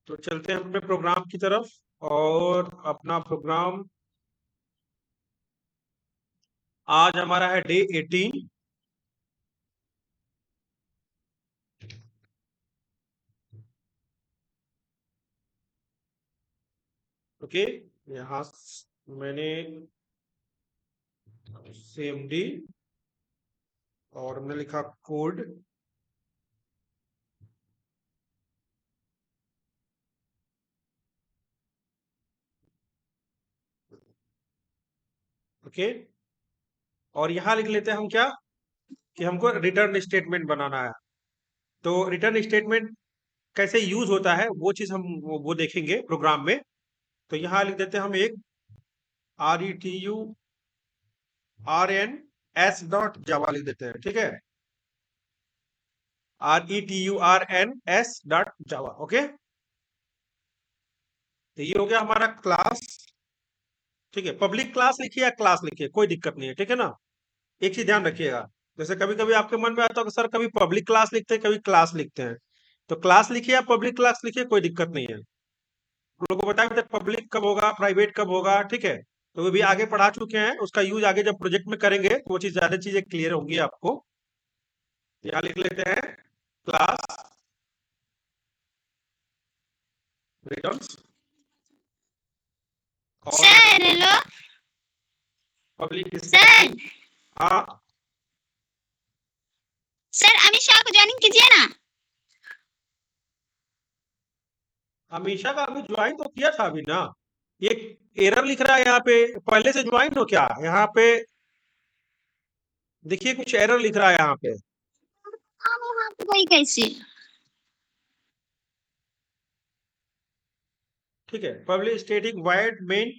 तो चलते हैं अपने प्रोग्राम की तरफ। और अपना प्रोग्राम आज हमारा है डे 18। ओके, यहाँ मैंने CMD और हमने लिखा कोड। ओके, और यहाँ लिख लेते हैं हम क्या कि हमको रिटर्न स्टेटमेंट बनाना है। तो रिटर्न स्टेटमेंट कैसे यूज होता है वो चीज हम वो देखेंगे प्रोग्राम में। तो यहाँ लिख देते हैं हम एक RETURNS लिख देते हैं। ठीक है, RETURNS ओके। तो ये हो गया हमारा क्लास। ठीक है, पब्लिक क्लास लिखिए या क्लास लिखिए, कोई दिक्कत नहीं है। ठीक है ना, एक चीज ध्यान रखिएगा। जैसे कभी कभी आपके मन में आता है कि सर कभी पब्लिक क्लास लिखते हैं कभी क्लास लिखते हैं, तो क्लास लिखिए या पब्लिक क्लास लिखिए, कोई दिक्कत नहीं है। हम लोग को बताया पब्लिक कब होगा प्राइवेट कब होगा। ठीक है, तो वो भी आगे पढ़ा चुके हैं, उसका यूज आगे जब प्रोजेक्ट में करेंगे तो वो चीज ज्यादा चीजें क्लियर होंगी आपको। यहाँ लिख लेते हैं क्लास रिटर्न्स और सर हेलो पब्लिक सर हाँ, सर अमित शाह को ज्वाइनिंग कीजिए ना। अमीषा का अभी ज्वाइन तो किया था अभी ना। ये एरर लिख रहा है यहाँ पे, पहले से ज्वाइन हो क्या यहाँ पे? देखिए कुछ एरर लिख रहा है यहाँ पे। वही कैसे? ठीक है, पब्लिक स्टैटिक वाइड मेन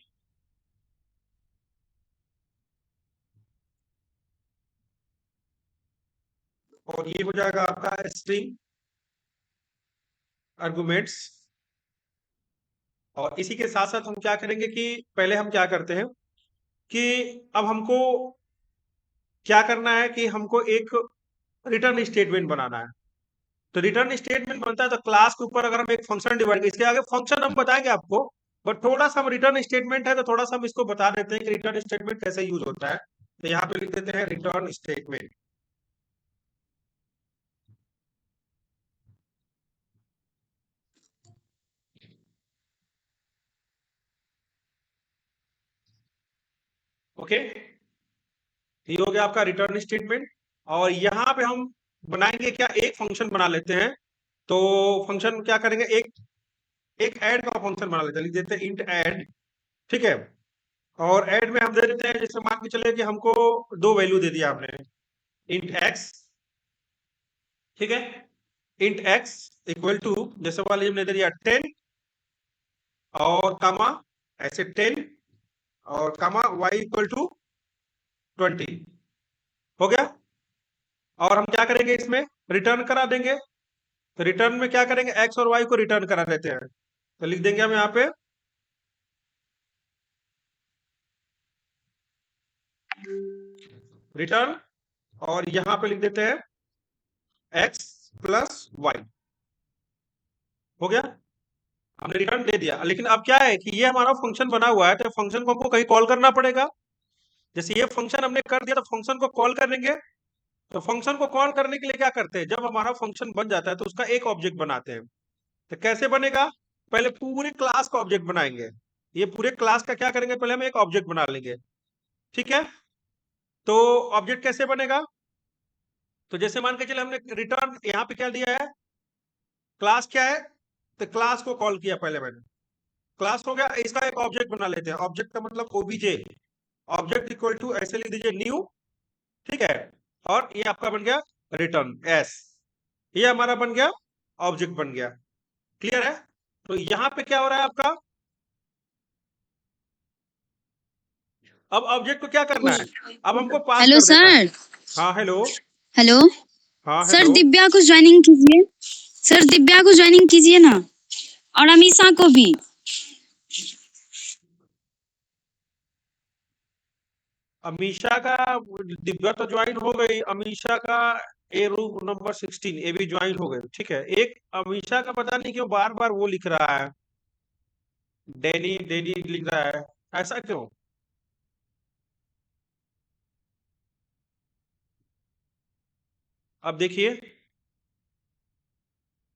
और ये हो जाएगा आपका स्ट्रिंग आर्गुमेंट्स। और इसी के साथ साथ हम क्या करेंगे कि पहले हम क्या करते हैं कि अब हमको क्या करना है कि हमको एक रिटर्न स्टेटमेंट बनाना है। तो रिटर्न स्टेटमेंट बनता है तो क्लास के ऊपर अगर हम एक फंक्शन डिवाइड, इसके आगे फंक्शन हम बताएंगे आपको, बट थोड़ा सा हम रिटर्न स्टेटमेंट है तो थोड़ा सा हम इसको बता देते हैं कि रिटर्न स्टेटमेंट कैसे यूज होता है। तो यहाँ पे लिख देते हैं रिटर्न स्टेटमेंट। ओके, ये हो गया आपका रिटर्न स्टेटमेंट। और यहाँ पे हम बनाएंगे क्या, एक फंक्शन बना लेते हैं। तो फंक्शन क्या करेंगे, एक एक ऐड का फंक्शन बना लेते हैं, लिख देते हैं इंट ऐड। ठीक है, और ऐड में हम दे देते हैं, जैसे मान के चले कि हमको दो वैल्यू दे दिया आपने, इंट एक्स। ठीक है, इंट एक्स इक्वल टू, जैसे वाले हमने दे दिया 10 और कामा ऐसे 10 और कामा वाई इक्वल टू 20। हो गया। और हम क्या करेंगे इसमें रिटर्न करा देंगे। तो रिटर्न में क्या करेंगे, एक्स और वाई को रिटर्न करा देते हैं। तो लिख देंगे हम यहाँ पे रिटर्न और यहाँ पे लिख देते हैं एक्स प्लस वाई। हो गया, हमने रिटर्न दे दिया। लेकिन अब क्या है कि ये हमारा फंक्शन बना हुआ है तो फंक्शन को हमको कहीं कॉल करना पड़ेगा। जैसे ये फंक्शन हमने कर दिया तो फंक्शन को कॉल करेंगे। तो फंक्शन को कॉल करने के लिए क्या करते हैं, जब हमारा फंक्शन बन जाता है तो उसका एक ऑब्जेक्ट बनाते हैं। तो कैसे बनेगा, पहले पूरे क्लास का ऑब्जेक्ट बनाएंगे। ये पूरे क्लास का क्या करेंगे, पहले हम एक ऑब्जेक्ट बना लेंगे। ठीक है, तो ऑब्जेक्ट कैसे बनेगा, तो जैसे मान के चले हमने रिटर्न यहाँ पे क्या दिया है, क्लास क्या है, तो क्लास को कॉल किया पहले मैंने, क्लास हो गया। इसका एक ऑब्जेक्ट बना लेते हैं, ऑब्जेक्ट का मतलब ओबीजे, ऑब्जेक्ट इक्वल टू ऐसे लिख दीजिए न्यू। ठीक है, और ये आपका बन गया रिटर्न एस, ये हमारा बन गया ऑब्जेक्ट बन गया। क्लियर है, तो यहाँ पे क्या हो रहा है आपका, अब ऑब्जेक्ट को क्या करना है, अब हमको पास हेलो कर देना है। सर। हाँ हेलो, हेलो हाँ सर, हेलो। दिव्या को ज्वाइनिंग कीजिए। सर दिव्या को ज्वाइनिंग कीजिए ना, और अमीषा को भी। अमीषा का, दिव्या तो ज्वाइन हो गई, अमीषा का ए रूम नंबर 16 ए भी ज्वाइन हो गए, ठीक है। एक अमीषा का पता नहीं क्यों बार बार वो लिख रहा है, डैनी डैनी लिख रहा है, ऐसा क्यों? अब देखिए,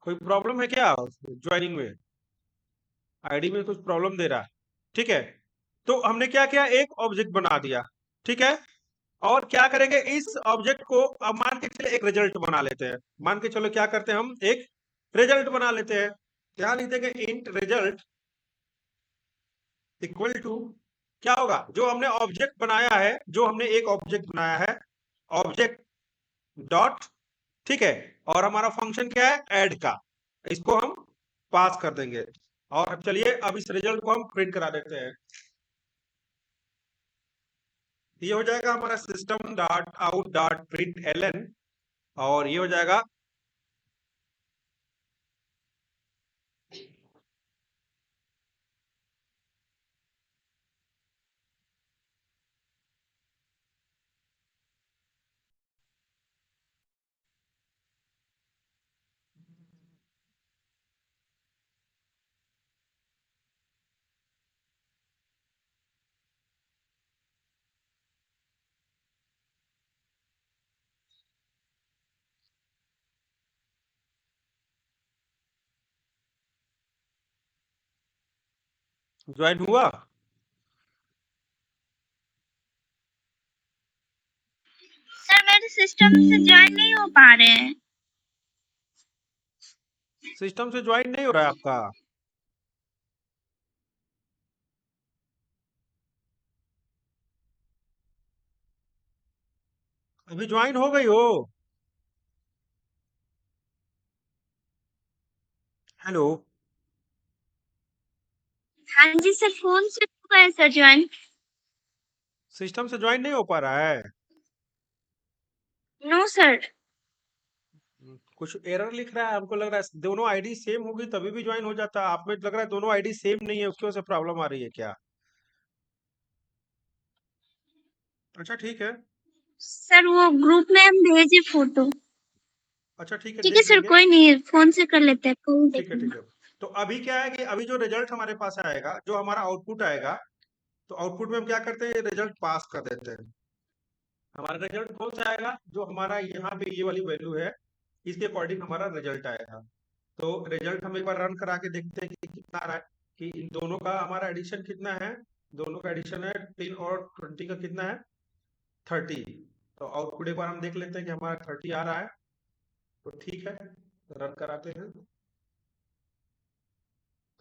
कोई प्रॉब्लम है क्या ज्वाइनिंग में? आईडी में कुछ प्रॉब्लम दे रहा है, ठीक है। तो हमने क्या किया, एक ऑब्जेक्ट बना दिया, ठीक है। और क्या करेंगे, इस ऑब्जेक्ट को अब मान के चले एक रिजल्ट बना लेते हैं। मान के चलो क्या करते हैं, हम एक रिजल्ट बना लेते हैं। क्या लिख देंगे, इंट रिजल्ट इक्वल टू, क्या होगा, जो हमने ऑब्जेक्ट बनाया है, जो हमने एक ऑब्जेक्ट बनाया है, ऑब्जेक्ट डॉट, ठीक है। और हमारा फंक्शन क्या है, ऐड का, इसको हम पास कर देंगे। और अब चलिए, अब इस रिजल्ट को हम प्रिंट करा देते हैं। ये हो जाएगा हमारा system dot out dot print L N, और ये हो जाएगा ज्वाइन हुआ। सर मेरे सिस्टम से ज्वाइन नहीं हो पा रहे हैं। सिस्टम से ज्वाइन नहीं हो रहा है आपका? अभी ज्वाइन हो गई हो? हेलो। हाँ जी सर, फोन से हुआ है सर ज्वाइन। सिस्टम से ज्वाइन नहीं हो पा रहा है? No sir. कुछ एरर लिख रहा है, हमको लग रहा है दोनों आईडी सेम होगी तभी भी ज्वाइन हो जाता। आप में लग रहा है दोनों आईडी सेम नहीं है, उसकी वजह से प्रॉब्लम आ रही है क्या? अच्छा ठीक है। सर वो ग्रुप में हम भेजे फोटो। अच्छा ठीक है, ठीक है देख सर, लेंगे। कोई नहीं, फोन से कर लेते हैं, कल ठीक है ठीक देखेंगे। है। तो अभी क्या है कि अभी जो रिजल्ट हमारे पास आएगा, जो हमारा आउटपुट आएगा, तो आउटपुट में हम क्या करते हैं, रिजल्ट पास कर देते हैं। हमारा रिजल्ट कौन सा आएगा, जो हमारा यहाँ पे ये वाली वैल्यू है, इसके अकॉर्डिंग हमारा रिजल्ट आएगा। तो रिजल्ट हम एक बार रन करा के देखते हैं कि कितना आ रहा है, कि इन दोनों का हमारा एडिशन कितना है। दोनों का एडिशन है 10 और 20 का कितना है, 30। तो आउटपुट एक बार हम देख लेते हैं कि हमारा 30 आ रहा है। तो ठीक है, रन कराते हैं।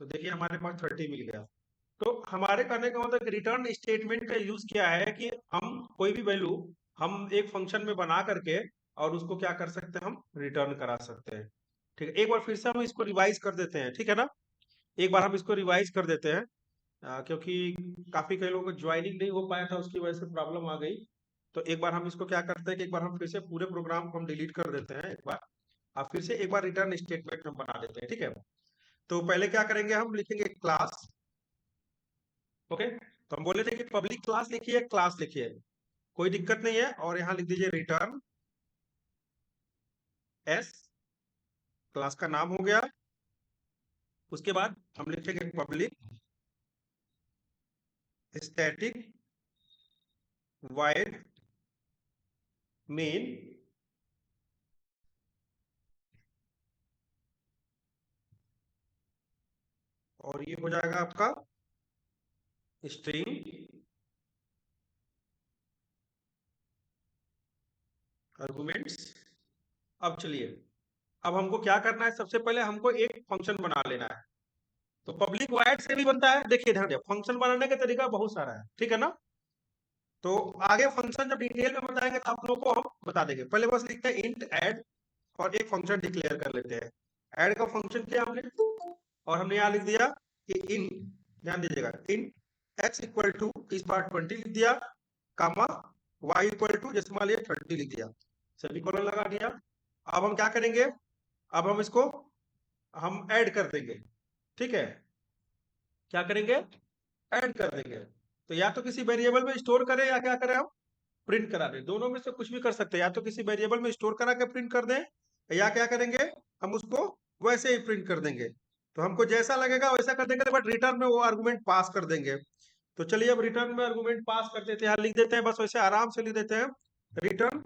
तो देखिए हमारे पास 30 मिल गया। तो हमारे कहने का मतलब रिटर्न स्टेटमेंट का यूज क्या है, कि हम कोई भी वैल्यू हम एक फंक्शन में बना करके और उसको क्या कर सकते हैं, हम रिटर्न करा सकते हैं। ठीक है, एक बार फिर से हम इसको रिवाइज कर देते हैं, ठीक है ना। एक बार हम इसको रिवाइज कर देते हैं, क्योंकि काफी कई लोगों को ज्वाइनिंग नहीं हो पाया था, उसकी वजह से प्रॉब्लम आ गई। तो एक बार हम इसको क्या करते हैं कि एक बार हम फिर से पूरे प्रोग्राम को हम डिलीट कर देते हैं एक बार, और फिर से एक बार रिटर्न स्टेटमेंट हम बना देते हैं, ठीक है। तो पहले क्या करेंगे, हम लिखेंगे क्लास। ओके, तो हम बोले थे कि पब्लिक क्लास लिखिए, क्लास लिखिए, कोई दिक्कत नहीं है। और यहाँ लिख दीजिए रिटर्न एस, क्लास का नाम हो गया। उसके बाद हम लिखेंगे पब्लिक स्टैटिक वाइड मेन, और ये हो जाएगा आपका स्ट्रिंग आर्गुमेंट्स। अब चलिए, अब हमको क्या करना है, सबसे पहले हमको एक फंक्शन बना लेना है। तो पब्लिक वाइड से भी बनता है, देखिए ध्यान दिया, फंक्शन बनाने का तरीका बहुत सारा है, ठीक है ना। तो आगे फंक्शन जब डिटेल में बताएंगे तो आप लोगों को हम बता देंगे। पहले बस लिखते हैं इंट ऐड, और एक फंक्शन डिक्लेयर कर लेते हैं। ऐड का फंक्शन किया हमने, और हमने यहाँ लिख दिया कि इन, ध्यान दीजिएगा, इन x इक्वल टू, इस बार 20 लिख दिया, कामा y इक्वल टू, जैसे मान लिया 30 लिख दिया, सेमीकोलन लगा दिया। अब हम क्या करेंगे, अब हम इसको हम ऐड कर देंगे, ठीक है। क्या करेंगे, ऐड कर देंगे। तो या तो किसी वेरिएबल में स्टोर करें, या क्या करें हम, प्रिंट करा दें। दोनों में से कुछ भी कर सकते हैं, या तो किसी वेरिएबल में स्टोर करा के प्रिंट कर दें, या क्या करेंगे हम उसको वैसे ही प्रिंट कर देंगे। तो हमको जैसा लगेगा वैसा कर देंगे, बट रिटर्न में वो आर्गुमेंट पास कर देंगे। तो चलिए अब रिटर्न में आर्गुमेंट पास कर देते हैं, यहाँ लिख देते हैं, बस वैसे आराम से लिख देते हैं रिटर्न।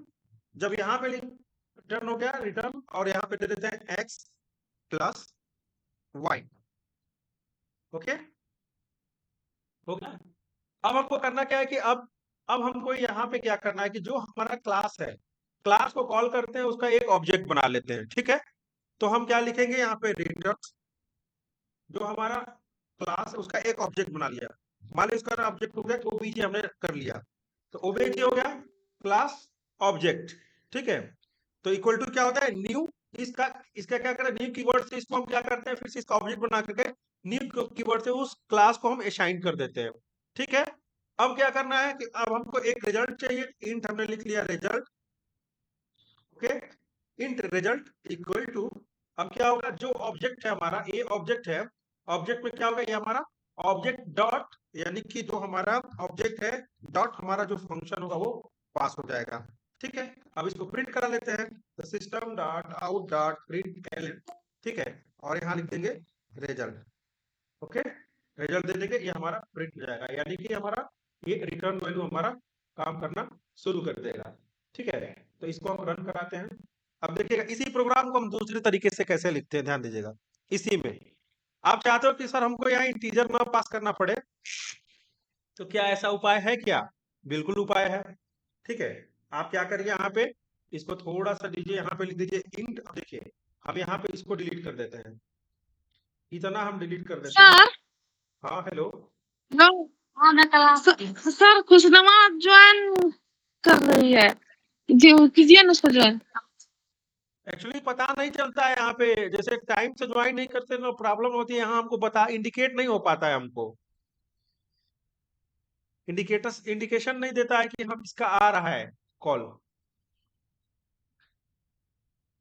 जब यहाँ पे रिटर्न हो गया रिटर्न, और यहाँ पे दे देते हैं x प्लस y। ओके, हो गया। अब हमको करना क्या है कि अब हमको यहाँ पे क्या करना है कि जो हमारा क्लास है, क्लास को कॉल करते हैं, उसका एक ऑब्जेक्ट बना लेते हैं। ठीक है, तो हम क्या लिखेंगे यहाँ पे रिटर्न, जो हमारा क्लास है उसका एक ऑब्जेक्ट बना लिया। मान लीजिए इसका ऑब्जेक्ट हो गया ओबीजे, हमने कर लिया, तो ओबीजे हो गया क्लास ऑब्जेक्ट। ठीक है, तो इक्वल टू क्या होता है न्यू, इसका क्या करें न्यू कीवर्ड से इसको हम क्या करते हैं, फिर से इसका ऑब्जेक्ट बना करके न्यू कीवर्ड से उस क्लास को हम असाइन कर देते हैं। ठीक है, अब क्या करना है कि अब हमको एक रिजल्ट चाहिए, इंट हमने लिख लिया result. Okay, int result equal to, अब क्या होगा जो ऑब्जेक्ट है हमारा, ये ऑब्जेक्ट है, ऑब्जेक्ट में क्या होगा ये हमारा ऑब्जेक्ट डॉट, यानी कि जो हमारा ऑब्जेक्ट है डॉट हमारा जो फंक्शन होगा वो पास हो जाएगा। ठीक है, अब इसको प्रिंट करा लेते हैं, तो system dot out dot print L. ठीक है, और यहाँ लिख देंगे रिजल्ट। ओके, रिजल्ट दे देंगे, ये हमारा प्रिंट हो जाएगा, यानी कि हमारा ये रिटर्न वैल्यू हमारा काम करना शुरू कर देगा। ठीक है, तो इसको हम रन कराते हैं। अब देखिएगा इसी प्रोग्राम को हम दूसरे तरीके से कैसे लिखते हैं, ध्यान दीजिएगा। इसी में आप चाहते हो कि सर हमको यहाँ इंटीजर ना पास करना पड़े, तो क्या ऐसा उपाय है क्या? बिल्कुल उपाय है। ठीक है, आप क्या करिए यहाँ पे इसको थोड़ा सा दीजिए, यहाँ पे लिख दीजिए इंट। देखिए हम यहाँ पे इसको डिलीट कर देते हैं, इतना हम डिलीट कर देते हैं। सर हाँ हेलो, सर कुछ नमाज ज्वाइन कर रही है, जी कीजिए ना उसको ज्वाइन। एक्चुअली पता नहीं चलता है यहाँ पे, जैसे टाइम से ज्वाइन नहीं करते ना प्रॉब्लम होती है, यहाँ हमको बता इंडिकेट नहीं हो पाता है, हमको इंडिकेशन नहीं देता है कि हम इसका आ रहा है कॉल।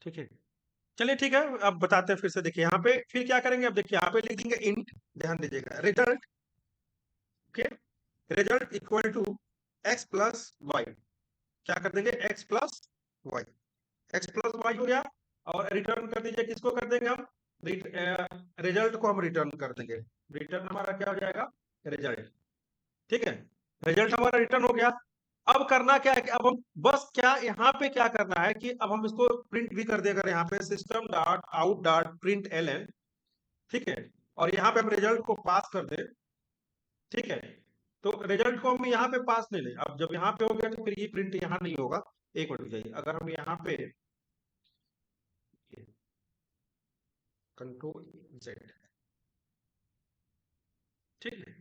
ठीक है, चलिए ठीक है, अब बताते हैं फिर से। देखिए यहाँ पे फिर क्या करेंगे, अब देखिए यहाँ पे लिख देंगे इंट, ध्यान दीजिएगा result. Okay, result equal to x plus y, क्या कर देंगे x plus y, x plus y हो गया। और रिटर्न कर दीजिए, किसको कर देंगे हम, रिजल्ट को हम रिटर्न कर देंगे। रिटर्न हमारा क्या हो जाएगा रिजल्ट। ठीक है, रिजल्ट हमारा रिटर्न हो गया। अब करना क्या है कि अब हम बस क्या यहाँ पे क्या करना है कि अब हम इसको प्रिंट भी कर देगा, यहाँ पे system dot out dot print L. ठीक है, और यहाँ पे हम रिजल्ट को पास कर दे। ठीक है, तो रिजल्ट को हम यहाँ पे पास नहीं ले, अब जब यहाँ पे हो गया तो फिर ये प्रिंट यहाँ नहीं होगा। एक मिनट जाइए, अगर हम यहाँ पे कंट्रोल जेड, ठीक है,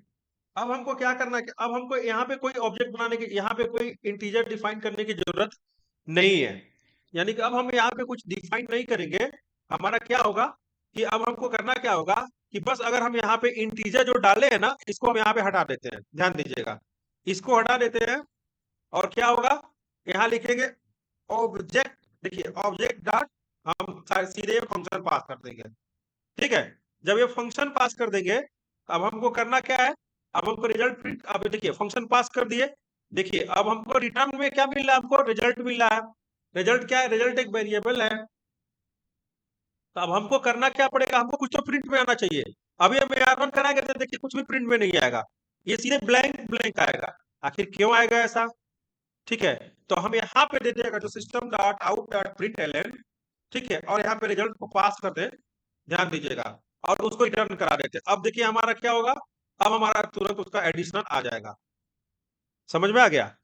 अब हमको क्या करना है कि अब हमको यहाँ पे कोई ऑब्जेक्ट बनाने की, यहाँ पे कोई इंटीजर डिफाइन करने की जरूरत नहीं है। यानी कि अब हम यहाँ पे कुछ डिफाइन नहीं करेंगे। हमारा क्या होगा कि अब हमको करना क्या होगा कि बस अगर हम यहाँ पे इंटीजर जो डाले हैं ना, इसको हम यहाँ पे हटा देते हैं, ध्यान दीजिएगा, इसको हटा देते हैं। और क्या होगा, यहाँ लिखेंगे ऑब्जेक्ट, देखिए ऑब्जेक्ट डॉट, हम सीधे फंक्शन पास कर देंगे। ठीक है, जब ये फंक्शन पास कर देंगे, अब हमको करना क्या है, अब हमको रिजल्ट प्रिंट, अब देखिए फंक्शन पास कर दिए। देखिए अब हमको रिटर्न में क्या मिल रहा है, हमको रिजल्ट मिल रहा है। रिजल्ट क्या है, रिजल्ट एक वेरिएबल है। तो अब हमको करना क्या पड़ेगा, हमको कुछ तो प्रिंट में आना चाहिए। अभी हम R1 कराएंगे तो देखिए कुछ भी प्रिंट में नहीं आएगा, ये सीधे ब्लैंक ब्लैंक आएगा। आखिर क्यों आएगा ऐसा? ठीक है, तो हम यहाँ पे दे देगा जो system dot out dot print L. ठीक है, और यहाँ पे रिजल्ट को पास कर दे, ध्यान दीजिएगा, और उसको रिटर्न करा देते। अब देखिए हमारा क्या होगा, अब हमारा तुरंत उसका एडिशनल आ जाएगा। समझ में आ गया?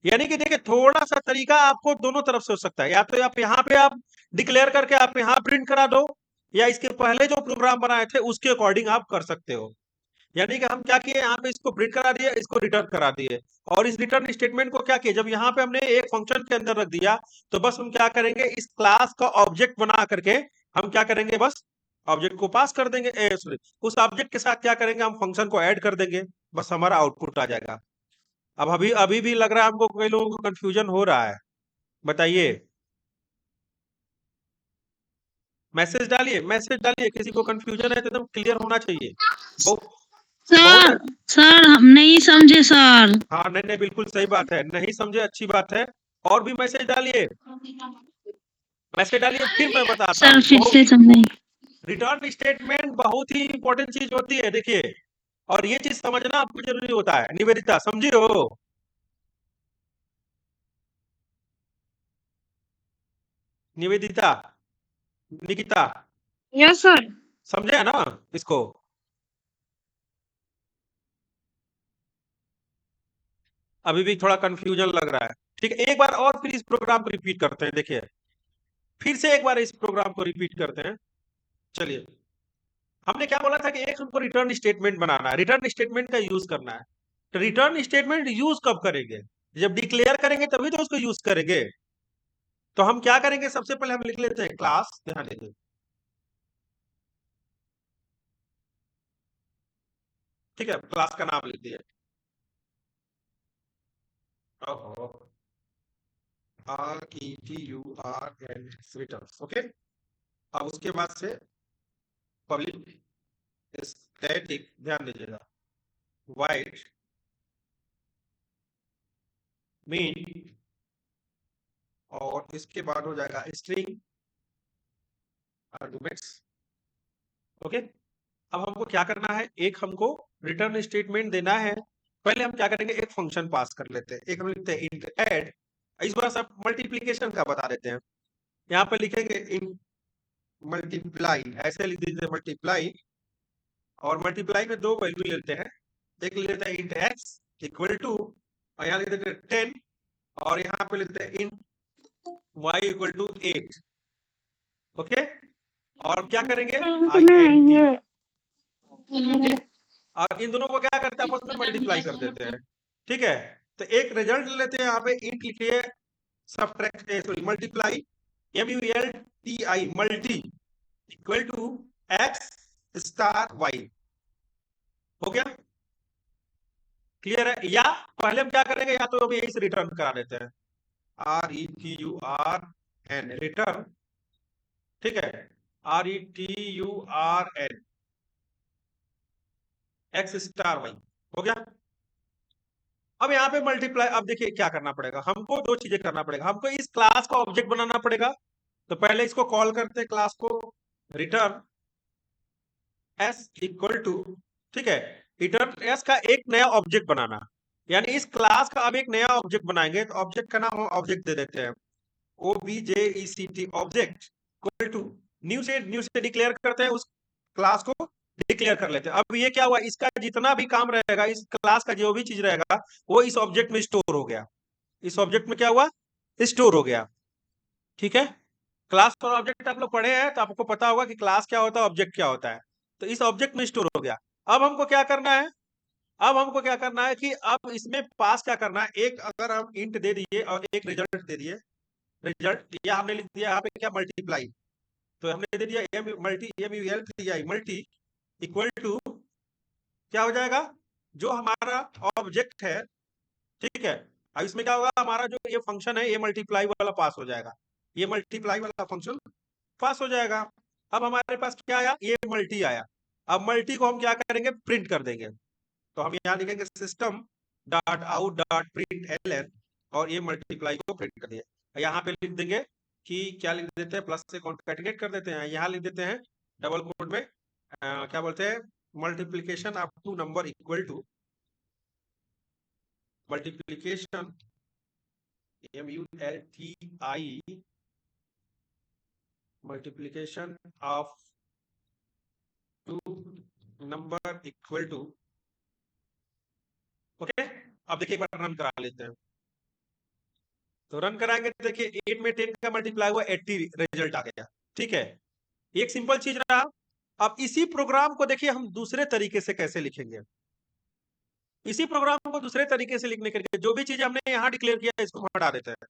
यानी कि देखिए थोड़ा सा तरीका आपको दोनों तरफ से हो सकता है, या तो आप यहाँ पे आप डिक्लेयर करके आप यहाँ प्रिंट करा दो, या इसके पहले जो प्रोग्राम बनाए थे उसके अकॉर्डिंग आप कर सकते हो। यानी कि हम क्या किए, यहाँ पे इसको प्रिंट करा दिए, इसको रिटर्न करा दिए। और इस रिटर्न स्टेटमेंट को क्या किए, जब यहाँ पे हमने एक फंक्शन के अंदर रख दिया, तो बस हम क्या करेंगे, इस क्लास का ऑब्जेक्ट बना करके हम क्या करेंगे, बस ऑब्जेक्ट को पास कर देंगे, सॉरी उस ऑब्जेक्ट के साथ क्या करेंगे, हम फंक्शन को ऐड कर देंगे, बस हमारा आउटपुट आ जाएगा। अब अभी अभी भी लग रहा है हमको, कई लोगों को कंफ्यूजन हो रहा है, बताइए। मैसेज डालिए, मैसेज डालिए, किसी को कंफ्यूजन है तो एकदम क्लियर होना चाहिए। सर सर हम नहीं समझे सर। हाँ नहीं नहीं बिल्कुल सही बात है, नहीं समझे अच्छी बात है। और भी मैसेज डालिए, मैसेज डालिए, फिर मैं बताता सर हूँ। फिर से समझाइए। रिटर्न स्टेटमेंट बहुत ही इंपॉर्टेंट चीज होती है, देखिए, और ये चीज समझना आपको जरूरी होता है। निवेदिता समझी हो? Nivedita, Nikita, yes sir. समझे है ना इसको? अभी भी थोड़ा कंफ्यूजन लग रहा है? ठीक है, एक बार और फिर इस प्रोग्राम को रिपीट करते हैं। देखिए, फिर से एक बार इस प्रोग्राम को रिपीट करते हैं। चलिए, हमने क्या बोला था कि एक हमको रिटर्न स्टेटमेंट बनाना है, रिटर्न स्टेटमेंट का यूज करना है। तो रिटर्न स्टेटमेंट यूज कब करेंगे? जब डिक्लेयर करेंगे तभी तो उसको यूज करेंगे। तो हम क्या करेंगे, सबसे पहले हम लिख लेते हैं क्लास, ध्यान दीजिए, ठीक है, क्लास का नाम लिख दिए। RETURN returns, okay. अब उसके बाद से पब्लिक स्टैटिक, ध्यान दीजिएगा, वाइड मीन, और इसके बाद हो जाएगा स्ट्रिंग आर्गुमेंट्स, ओके। अब हमको क्या करना है, एक हमको रिटर्न स्टेटमेंट देना है। पहले हम क्या करेंगे, एक फंक्शन पास कर लेते हैं। एक हम लिखते हैं इंट ऐड, इस बार सब मल्टीप्लिकेशन का बता देते हैं। यहाँ पे लिखेंगे इन मल्टीप्लाई, ऐसे लिख दीजिए मल्टीप्लाई, और मल्टीप्लाई में दो वैल्यू लेते हैं। एक लेते हैं इंट एक्स इक्वल टू, और यहाँ लिख देते हैं 10, और यहाँ पे लेते हैं int y equal to 8, okay. और क्या करेंगे, INT, और इन दोनों को क्या करते हैं, आपस में मल्टीप्लाई कर देते हैं, ठीक है। तो एक रिजल्ट लेते हैं, यहाँ पे इंट लिखिए, subtract sorry multiply, MULTI multi equal to x star y, हो गया, क्लियर है? या पहले हम क्या करेंगे, या तो हम यही से रिटर्न करा देते हैं, RETURN रिटर्न, ठीक है, RETURN एक्स स्टार वाई, हो गया। अब यहाँ पे मल्टीप्लाई, अब देखिए क्या करना पड़ेगा, हमको दो चीजें करना पड़ेगा। हमको इस क्लास का ऑब्जेक्ट बनाना पड़ेगा। तो पहले इसको कॉल करते हैं, क्लास को, रिटर्न एस इक्वल टू, ठीक है, रिटर्न एस का एक नया ऑब्जेक्ट बनाना, यानी इस क्लास का अब एक नया ऑब्जेक्ट बनाएंगे। तो ऑब्जेक्ट का नाम हम ऑब्जेक्ट दे देते हैं, OBJECT object equal to, new से डिक्लेयर करते हैं, उस क्लास को डिक्लेयर कर लेते हैं। अब ये क्या हुआ, इसका जितना भी काम रहेगा, इस क्लास का जो भी चीज रहेगा, वो इस ऑब्जेक्ट में स्टोर हो गया। इस ऑब्जेक्ट में क्या हुआ, स्टोर हो गया, ठीक है। क्लास और ऑब्जेक्ट आप लोग पढ़े हैं, तो आपको पता होगा कि क्लास क्या होता है, ऑब्जेक्ट क्या होता है। तो इस ऑब्जेक्ट में स्टोर हो गया। अब हमको क्या करना है, अब हमको क्या करना है कि अब इसमें पास क्या करना है, एक अगर हम इंट दे दिए और एक रिजल्ट दे दिए, रिजल्ट या हमने लिख दिया यहाँ पे क्या, मल्टीप्लाई, तो हमने दे दिया MULTI मल्टी इक्वल टू, क्या हो जाएगा, जो हमारा ऑब्जेक्ट है, ठीक है। अब इसमें क्या होगा, हमारा जो ये फंक्शन है, ये मल्टीप्लाई वाला पास हो जाएगा, ये मल्टीप्लाई वाला फंक्शन पास हो जाएगा। अब हमारे पास क्या आया, ये मल्टी आया। अब मल्टी को हम क्या करेंगे, प्रिंट कर देंगे। तो हम यहाँ लिखेंगे system dot out dot print L, और ये मल्टीप्लाई को प्रिंट कर दिया। यहाँ पे लिख देंगे कि क्या लिख देते हैं, प्लस से कॉन्कैटिनेट कर देते हैं। यहाँ लिख देते हैं डबल कोड में क्या बोलते हैं, multiplication of two number equal to multiplication MULTI multiplication of two number equal to, okay. अब देखिए एक बार रन करा लेते हैं। तो रन कराएंगे तो देखिए 8 में 10 का मल्टीप्लाई हुआ, 80 रिजल्ट आ गया, ठीक है। एक सिंपल चीज रहा। अब इसी प्रोग्राम को देखिए हम दूसरे तरीके से कैसे लिखेंगे। इसी प्रोग्राम को दूसरे तरीके से लिखने के लिए जो भी चीज हमने यहाँ डिक्लेयर किया, इसको हटा देते हैं।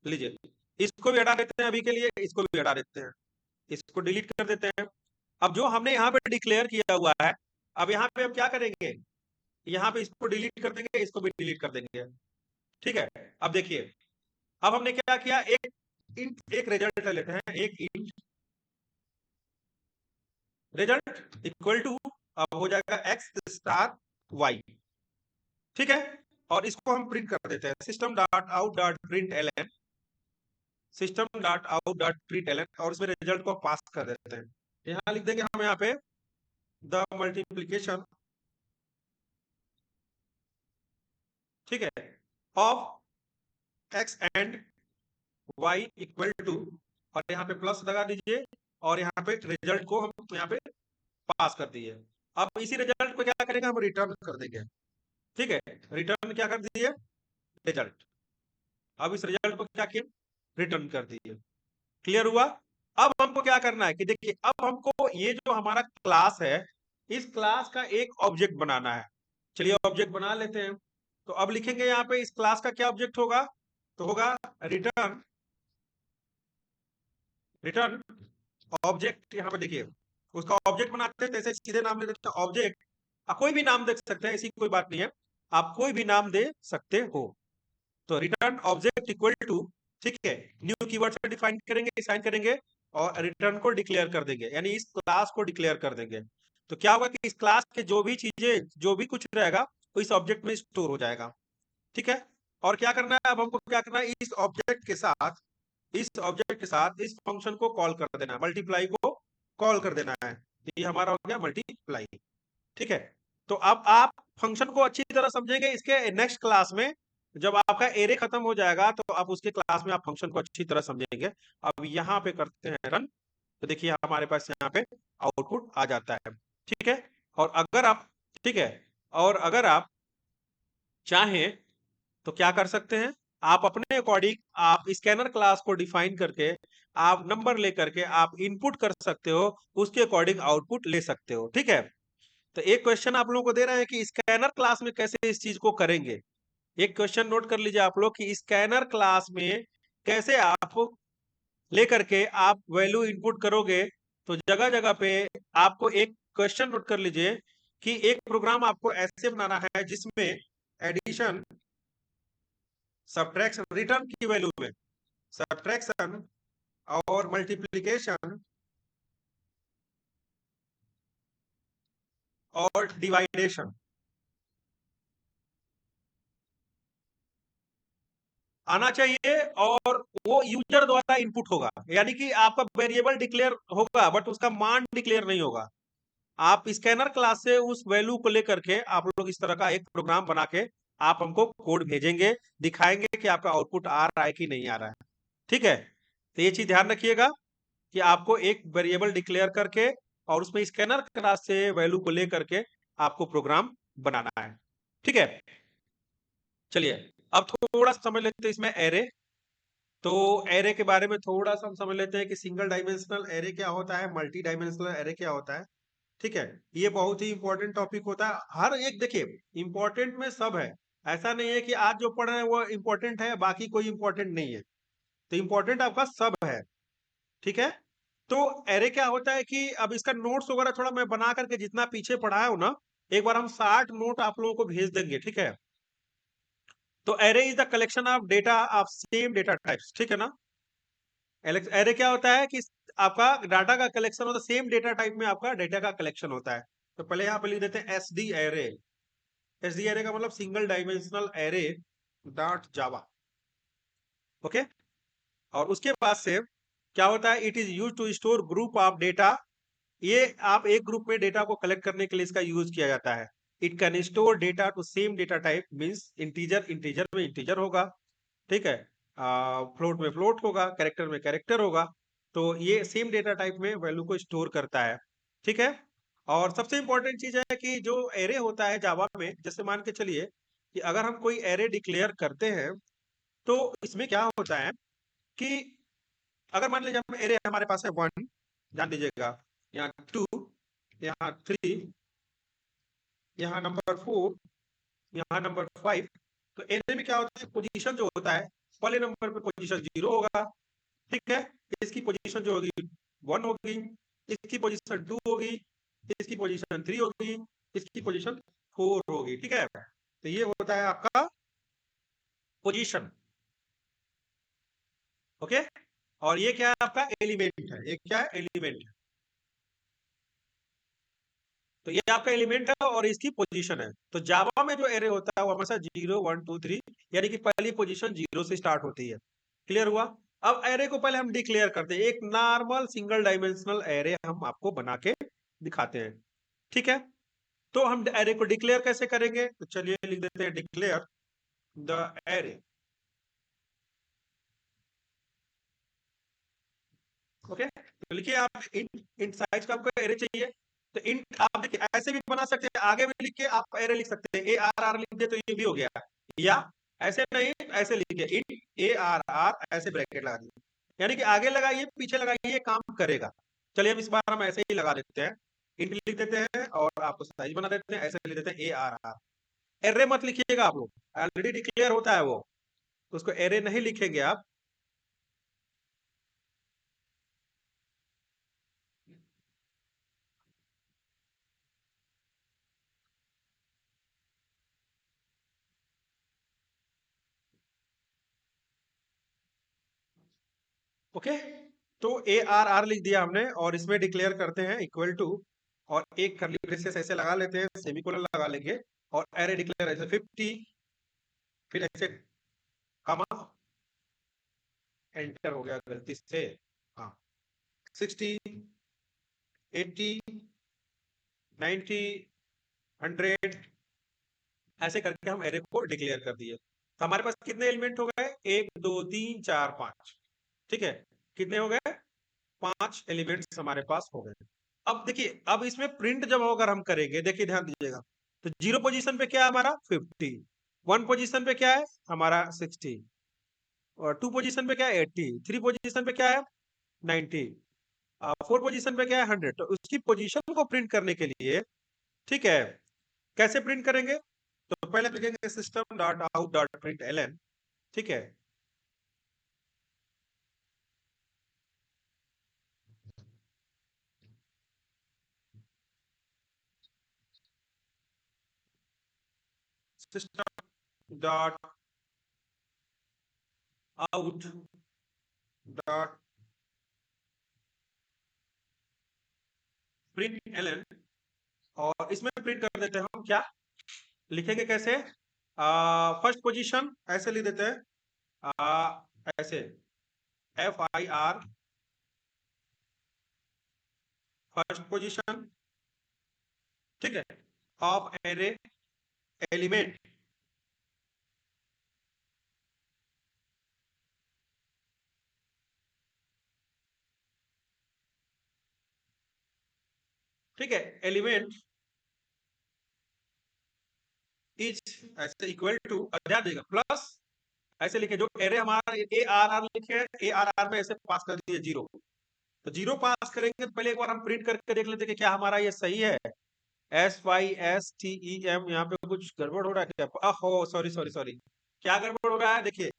लीजिए, इसको भी हटा देते हैं, अभी के लिए इसको भी हटा देते हैं, इसको डिलीट कर देते हैं। अब जो हमने यहाँ पे डिक्लेयर किया हुआ है, अब यहाँ पे हम क्या करेंगे, यहाँ पे इसको डिलीट कर देंगे, इसको भी डिलीट कर देंगे, ठीक है। अब देखिए, अब हमने क्या किया, एक इंट, एक रिजल्ट लेते हैं, एक इंट रिजल्ट इक्वल टू, अब हो जाएगा एक्स स्टार वाई, ठीक है। और इसको हम प्रिंट कर देते हैं system dot out dot print L N, system dot out dot print L N, और उसमें रिजल्ट को पास कर देते हैं। यहाँ लिख देंगे हम यहाँ पे द मल्टीप्लीकेशन, ठीक है, of x and y equal to, और यहाँ पे प्लस लगा दीजिए, और यहाँ पे रिजल्ट को हम यहाँ पे पास कर दिए। अब इसी रिजल्ट को क्या करेंगे, हम रिटर्न कर देंगे, ठीक है। रिटर्न क्या कर दिए, रिजल्ट। अब इस रिजल्ट को क्या किए, रिटर्न कर दिए। क्लियर हुआ। अब हमको क्या करना है कि देखिए, अब हमको ये जो हमारा क्लास है, इस क्लास का एक ऑब्जेक्ट बनाना है। चलिए ऑब्जेक्ट बना लेते हैं। तो अब लिखेंगे यहाँ पे इस क्लास का क्या ऑब्जेक्ट होगा, तो होगा रिटर्न, रिटर्न ऑब्जेक्ट। यहाँ पे देखिए, उसका ऑब्जेक्ट बनाते हैं, जैसे सीधे नाम ले देते हैं ऑब्जेक्ट। आप कोई भी नाम दे सकते हैं, ऐसी कोई बात नहीं है, आप कोई भी नाम दे सकते हो। तो रिटर्न ऑब्जेक्ट इक्वल टू, ठीक है, न्यू कीवर्ड से डिफाइन करेंगे, साइन करेंगे, और रिटर्न को डिक्लेयर कर देंगे, यानी इस क्लास को डिक्लेयर कर देंगे। तो क्या होगा कि इस क्लास के जो भी चीजें, जो भी कुछ रहेगा, वो इस ऑब्जेक्ट में स्टोर हो जाएगा, ठीक है। और क्या करना है, अब हमको क्या करना है, इस ऑब्जेक्ट के साथ, इस ऑब्जेक्ट के साथ इस फंक्शन को कॉल कर देना है, मल्टीप्लाई को कॉल कर देना है। ये हमारा हो गया मल्टीप्लाई, ठीक है। तो अब आप फंक्शन को अच्छी तरह समझेंगे, इसके नेक्स्ट क्लास में जब आपका एरे खत्म हो जाएगा, तो आप उसके क्लास में आप फंक्शन को अच्छी तरह समझेंगे। अब यहाँ पे करते हैं रन, तो देखिए हमारे पास यहाँ पे आउटपुट आ जाता है, ठीक है। और अगर आप, ठीक है, और अगर आप चाहें तो क्या कर सकते हैं, आप अपने अकॉर्डिंग आप स्कैनर क्लास को डिफाइन करके, आप नंबर लेकर के आप इनपुट कर सकते हो, उसके अकॉर्डिंग आउटपुट ले सकते हो, ठीक है। तो एक क्वेश्चन आप लोगों को दे रहे हैं कि स्कैनर क्लास में कैसे इस चीज को करेंगे। एक क्वेश्चन नोट कर लीजिए आप लोग कि स्कैनर क्लास में कैसे आप लेकर के आप वैल्यू इनपुट करोगे। तो जगह जगह पे आपको एक क्वेश्चन नोट कर लीजिए कि एक प्रोग्राम आपको ऐसे बनाना है जिसमें एडिशन, सब्ट्रैक्शन, रिटर्न की वैल्यू में सब्ट्रैक्शन और मल्टीप्लिकेशन और डिवाइडेशन आना चाहिए, और वो यूजर द्वारा इनपुट होगा, यानी कि आपका वेरिएबल डिक्लेयर होगा बट उसका मान डिक्लेयर नहीं होगा। आप स्कैनर क्लास से उस वैल्यू को लेकर के आप लोग इस तरह का एक प्रोग्राम बना के आप हमको कोड भेजेंगे, दिखाएंगे कि आपका आउटपुट आ रहा है कि नहीं आ रहा है, ठीक है। तो ये चीज ध्यान रखिएगा कि आपको एक वेरिएबल डिक्लेयर करके और उसमें स्कैनर क्लास से वैल्यू को लेकर के आपको प्रोग्राम बनाना है, ठीक है। चलिए अब थोड़ा समझ लेते हैं इसमें एरे। तो एरे के बारे में थोड़ा सा हम समझ लेते हैं कि सिंगल डायमेंशनल एरे क्या होता है, मल्टी डायमेंशनल एरे क्या होता है, ठीक है। ये बहुत ही इंपॉर्टेंट टॉपिक होता है, हर एक देखिए इंपॉर्टेंट में सब है। ऐसा नहीं है कि आज जो पढ़ रहे हैं वो इंपॉर्टेंट है, बाकी कोई इंपॉर्टेंट नहीं है। तो इंपॉर्टेंट आपका सब है, ठीक है। तो एरे क्या होता है कि अब इसका नोट्स वगैरह थोड़ा मैं बना करके जितना पीछे पढ़ाया हूं ना, एक बार हम 60 नोट आप लोगों को भेज देंगे, ठीक है। तो array is the collection of data of same data types, ठीक है ना। एरे क्या होता है कि आपका डाटा का कलेक्शन होता है, सेम डेटा टाइप में आपका डेटा का कलेक्शन होता है। तो पहले यहाँ पे लिख देते हैं S D array. S D array का मतलब single dimensional array dot Java, okay. और उसके बाद से क्या होता है, it is use to store group of data. ये आप एक ग्रुप में डेटा को कलेक्ट करने के लिए इसका यूज किया जाता है। It can store data to same data type, means integer integer में इंटीजर होगा, ठीक है, फ्लोट में फ्लोट होगा, कैरेक्टर में कैरेक्टर होगा। तो ये सेम डेटा टाइप में वैल्यू को स्टोर करता है, ठीक है। और सबसे इंपॉर्टेंट चीज है कि जो एरे होता है जावा में, जैसे मान के चलिए कि अगर हम कोई एरे डिक्लेयर करते हैं, तो इसमें क्या होता है कि अगर मान लीजिए हम एरे हमारे पास है 1, ध्यान दीजिएगा, यहाँ 2, यहाँ 3, यहाँ नंबर 4, यहाँ नंबर 5। तो एरे में क्या होता है, पोजीशन जो होता है, पहले नंबर पे पोजीशन 0 होगा, ठीक है। इसकी पोजीशन जो होगी 1 होगी, इसकी पोजीशन 2 होगी, इसकी पोजीशन 3 होगी, इसकी पोजीशन 4 होगी, ठीक है। तो ये होता है आपका पोजीशन, ओके। और ये क्या है, आपका एलिमेंट है, ये क्या है, एलिमेंट है। तो ये आपका एलिमेंट है और इसकी पोजीशन है। तो जावा में जो एरे होता है वो हमेशा 0 1 2 3 यानी कि पहली पोजीशन 0 से स्टार्ट होती है। क्लियर हुआ? अब एरे को पहले हम डिक्लेयर करते हैं, एक नॉर्मल सिंगल डायमेंशनल एरे हम आपको बना के दिखाते हैं। ठीक है, तो हम एरे को डिक्लेयर कैसे करेंगे? तो चलिए लिख देते हैं डिक्लेयर द एरे। ओके, तो लिखिए आप इंट साइज का आपको एरे चाहिए, तो इंट आप देखिए ऐसे भी बना सकते हैं, आगे भी लिख के आप एरे लिख सकते हैं, ARR लिख दे तो ये भी हो गया, या ऐसे नहीं ऐसे लिखिए इंट ARR ऐसे ब्रैकेट लगा दीजिए, यानी कि आगे लगाइए पीछे लगाइए काम करेगा। चलिए अब इस बार हम ऐसे ही लगा देते हैं, इंट लिख देते हैं और आपको साइज बना देते हैं, ऐसे लिख देते हैं ARR। एरे मत लिखिएगा आप लोग, ऑलरेडी डिक्लेयर होता है वो, तो उसको एरे नहीं लिखेंगे आप। ओके, तो ARR लिख दिया हमने और इसमें डिक्लेयर करते हैं इक्वल टू, और एक कर्ली ब्रेसेस ऐसे लगा लेते हैं, सेमीकोलन लगा लेंगे और एरे डिक्लेयर ऐसे 50, फिर ऐसे कमा, एंटर हो गया गलती से, हाँ 60 80 90 100 ऐसे करके हम एरे को डिक्लेयर कर दिए। तो हमारे पास कितने एलिमेंट हो गए? 1 2 3 4 5। ठीक है, कितने हो गए? 5 एलिमेंट्स हमारे पास हो गए। अब देखिए, अब इसमें प्रिंट जब अगर हम करेंगे, देखिए ध्यान दीजिएगा, तो 0 पोजीशन पे क्या है हमारा 50, 1 पोजीशन पे क्या है हमारा 60, और 2 पोजीशन पे क्या है 80, 3 पोजीशन पे क्या है 90, 4 पोजीशन पे क्या है 100। तो उसकी पोजीशन को प्रिंट करने के लिए, ठीक है, कैसे प्रिंट करेंगे? तो पहले लिखेंगे system dot out dot print L N. ठीक है, system dot out dot print L N, और इसमें प्रिंट कर देते हैं हम क्या लिखेंगे, कैसे? फर्स्ट पोजीशन ऐसे लिख देते हैं, ऐसे FIR फर्स्ट पोजीशन, ठीक है, ऑफ एरे एलिमेंट, ठीक है, एलिमेंट इज ऐसे इक्वल टू, ध्यान देगा, प्लस ऐसे लिखे जो एरे हमारा ARR लिखे, ARR में ऐसे पास कर दिए 0, तो 0 पास करेंगे तो पहले एक बार हम प्रिंट करके देख लेते हैं कि क्या हमारा ये सही है। SYSTEM, यहाँ पे कुछ गड़बड़ हो रहा है क्या? हो, सॉरी सॉरी सॉरी, क्या गड़बड़ हो रहा है? देखिए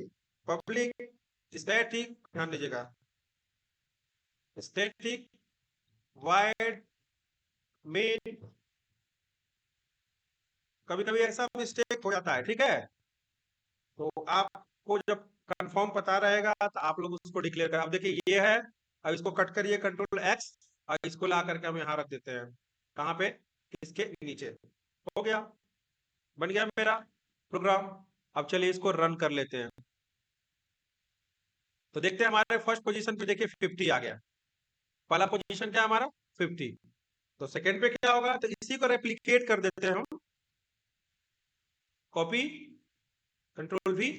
पब्लिक स्टैटिक, ध्यान दीजिएगा, स्टैटिक वाइड मेन, कभी कभी ऐसा मिस्टेक हो जाता है, ठीक है, तो आपको जब कंफर्म पता रहेगा तो आप लोग उसको डिक्लेयर करें। अब देखिए ये है, अब इसको कट करिए कंट्रोल X, और इसको ला करके हम यहाँ रख देते हैं, कहाँ पे? इसके नीचे। हो गया, बन गया मेरा प्रोग्राम। अब चलिए इसको रन कर लेते हैं, तो देखते हैं हमारे फर्स्ट पोजीशन पे देखिए 50 आ गया, पहला पोजीशन क्या हमारा 50, तो सेकंड पे क्या होगा? तो इसी को रेप्लिकेट कर देते हैं हम, कॉपी कंट्रोल V,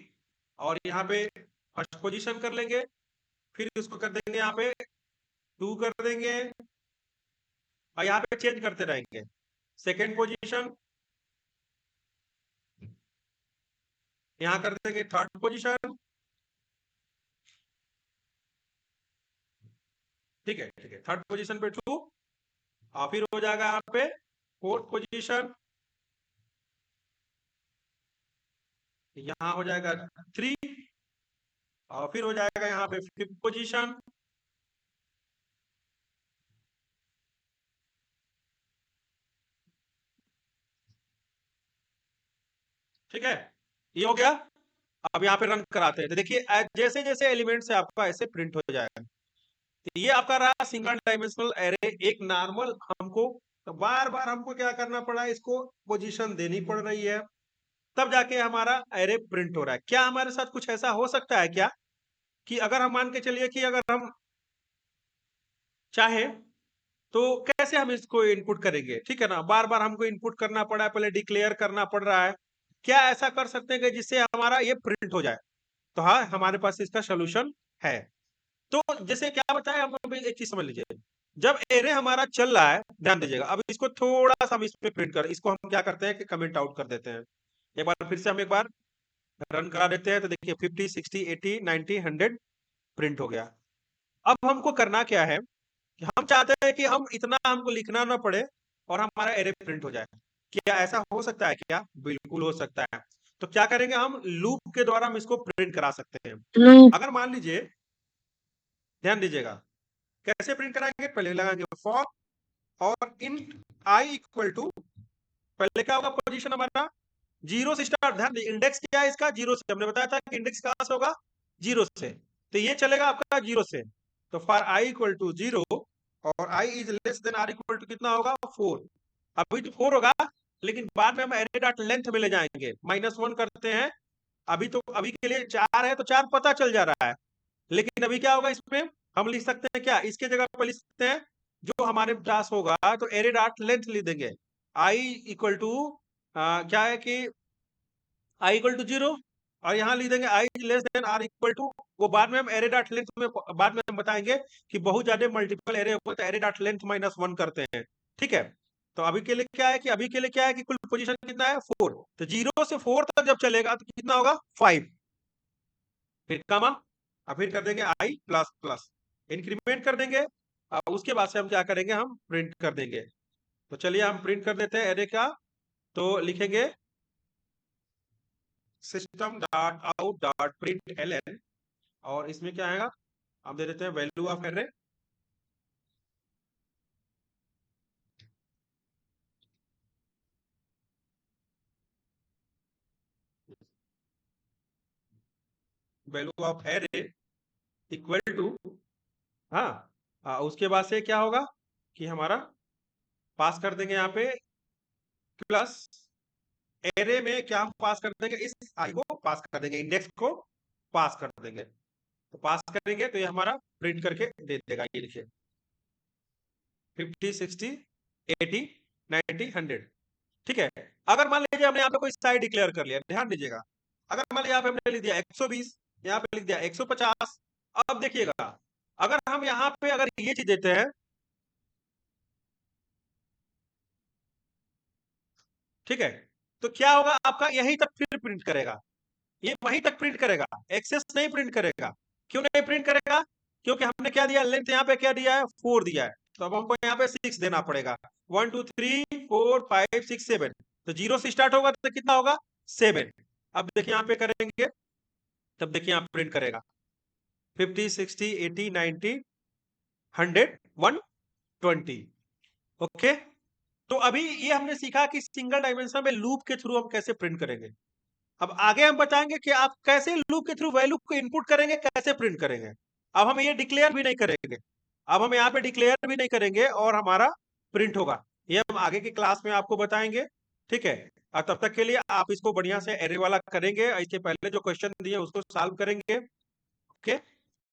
और यहाँ पे फर्स्ट पोजीशन कर लेंगे, फिर उसको कर देंगे यहाँ पे 2 कर देंगे, और यहाँ पे चेंज करते रहेंगे, सेकंड पोजीशन यहाँ कर देंगे, थर्ड पोजीशन, ठीक है ठीक है, थर्ड पोजीशन पे 2, और फिर हो जाएगा यहाँ पे फोर्थ पोजीशन, यहाँ हो जाएगा 3, और फिर हो जाएगा यहाँ पे फिफ्थ पोजीशन, ठीक है, ये हो गया। अब यहाँ पे रन कराते हैं, तो देखिए जैसे जैसे एलिमेंट से आपका ऐसे प्रिंट हो जाएगा। तो ये आपका रहा सिंगल डायमेंशनल एरे, एक नॉर्मल हमको तो बार बार हमको क्या करना पड़ा, इसको पोजीशन देनी पड़ रही है, तब जाके हमारा एरे प्रिंट हो रहा है। क्या हमारे साथ कुछ ऐसा हो सकता है क्या कि अगर हम मान के चलिए कि अगर हम चाहे तो कैसे हम इसको इनपुट करेंगे, ठीक है ना, बार बार हमको इनपुट करना पड़ा है, पहले डिक्लेयर करना पड़ रहा है। क्या ऐसा कर सकते हैं कि जिससे हमारा ये प्रिंट हो जाए? तो हाँ, हमारे पास इसका सोल्यूशन है। तो जैसे क्या बताया, हम अभी एक चीज समझ लीजिए, जब एरे हमारा चल रहा है, ध्यान दीजिएगा, अब इसको थोड़ा सा हम इस पे प्रिंट कर, इसको हम क्या करते हैं कि कमेंट आउट कर देते हैं। एक बार फिर से हम एक बार रन करा देते हैं, तो देखिए 50 60 80 90 100 प्रिंट हो गया। अब हमको करना क्या है कि हम चाहते हैं कि हम इतना हमको लिखना ना पड़े और हमारा एरे प्रिंट हो जाए। क्या ऐसा हो सकता है क्या? बिल्कुल हो सकता है। तो क्या करेंगे, हम लूप के द्वारा हम इसको प्रिंट करा सकते हैं। अगर मान लीजिए, ध्यान दीजिएगा, कैसे प्रिंट कराएंगे, पहले लगाएंगे फॉर और इंट आई इक्वल टू, पहले क्या होगा, पोजीशन हमारा जीरो से स्टार्ट, ध्यान दीजिए इंडेक्स क्या है इसका, जीरो से। हमने बताया था कि इंडेक्स कहां से होगा, जीरो से, तो ये चलेगा आपका जीरो से। तो for I equal to zero और I is less than or equal to कितना होगा, 4। अभी तो 4 होगा, लेकिन बाद में हम एरे डॉट लेंथ में ले जाएंगे, -1 करते हैं। अभी तो अभी के लिए 4 है तो 4 पता चल जा रहा है, लेकिन अभी क्या होगा, इसमें हम लिख सकते हैं क्या, इसके जगह पर लिख सकते हैं जो हमारे पास होगा, तो एरे डॉट लेंथ लिख देंगे, आई इक्वल टू क्या है कि आई इक्वल टू 0, और यहाँ लिख देंगे I less than or equal to, वो बाद में हम एरे डॉट लेंथ में बाद में हम बताएंगे कि बहुत ज्यादा मल्टीपल एरे होगा तो एरे डॉट लेंथ -1 करते हैं, ठीक है। तो अभी के लिए क्या है कि अभी के लिए क्या है कि कुल पोजीशन कितना है, 4। तो 0 से 4 तक जब चलेगा तो कितना होगा, 5। फिर कमा, और फिर कर देंगे आई प्लस प्लस, इंक्रीमेंट कर देंगे। उसके बाद से हम क्या करेंगे, हम प्रिंट कर देंगे। तो चलिए हम प्रिंट कर देते हैं एरे का। तो लिखेंगे system dot out dot print L N, और इसमें क्या आएगा, हम दे देते हैं value of array, value of array equal to, हाँ, उसके बाद से क्या होगा कि हमारा पास कर देंगे यहाँ पे प्लस, एरे में क्या हम पास कर देंगे, इस आई को पास कर देंगे, इंडेक्स को पास कर देंगे। तो पास करेंगे तो ये हमारा प्रिंट करके दे देगा, ये लिखिए 50 60 80 90 100, ठीक है। अगर मान लीजिए हमने यहाँ पे कोई साइड डिक्लेयर कर लिया, ध्यान दीजिएगा, अगर मान लीजिए यहाँ पे हमने लिख दिया 120, यहाँ पे लिख दिया 150, अब देखिएगा अगर हम यहाँ पे अगर ये चीज देते हैं, ठीक है, तो क्या होगा, आपका यहीं तक फिर प्रिंट करेगा, ये वहीं तक प्रिंट करेगा, एक्सेस नहीं प्रिंट करेगा। क्यों नहीं प्रिंट करेगा? क्योंकि हमने क्या दिया, लेंथ यहाँ पे क्या दिया है, 4 दिया है, तो अब हमको यहाँ पे 6 देना पड़ेगा, 1 2 3 4 5 6 7, तो 0 से स्टार्ट होगा तो कितना होगा, 7। अब देखिए यहाँ पे करेंगे, तब देखिए यहाँ प्रिंट करेगा 50 60 80 90 100 120, ओके। तो अभी ये हमने सीखा कि सिंगल डायमेंशन में लूप के थ्रू हम कैसे प्रिंट करेंगे। अब आगे हम बताएंगे कि आप कैसे लूप के थ्रू वैल्यू को इनपुट करेंगे, कैसे प्रिंट करेंगे। अब हम ये डिक्लेयर भी नहीं करेंगे, अब हम यहाँ पे डिक्लेयर भी नहीं करेंगे और हमारा प्रिंट होगा, ये हम आगे की क्लास में आपको बताएंगे, ठीक है। और तब तक के लिए आप इसको बढ़िया से एरे वाला करेंगे, इसके पहले जो क्वेश्चन दिए उसको सॉल्व करेंगे, ओके।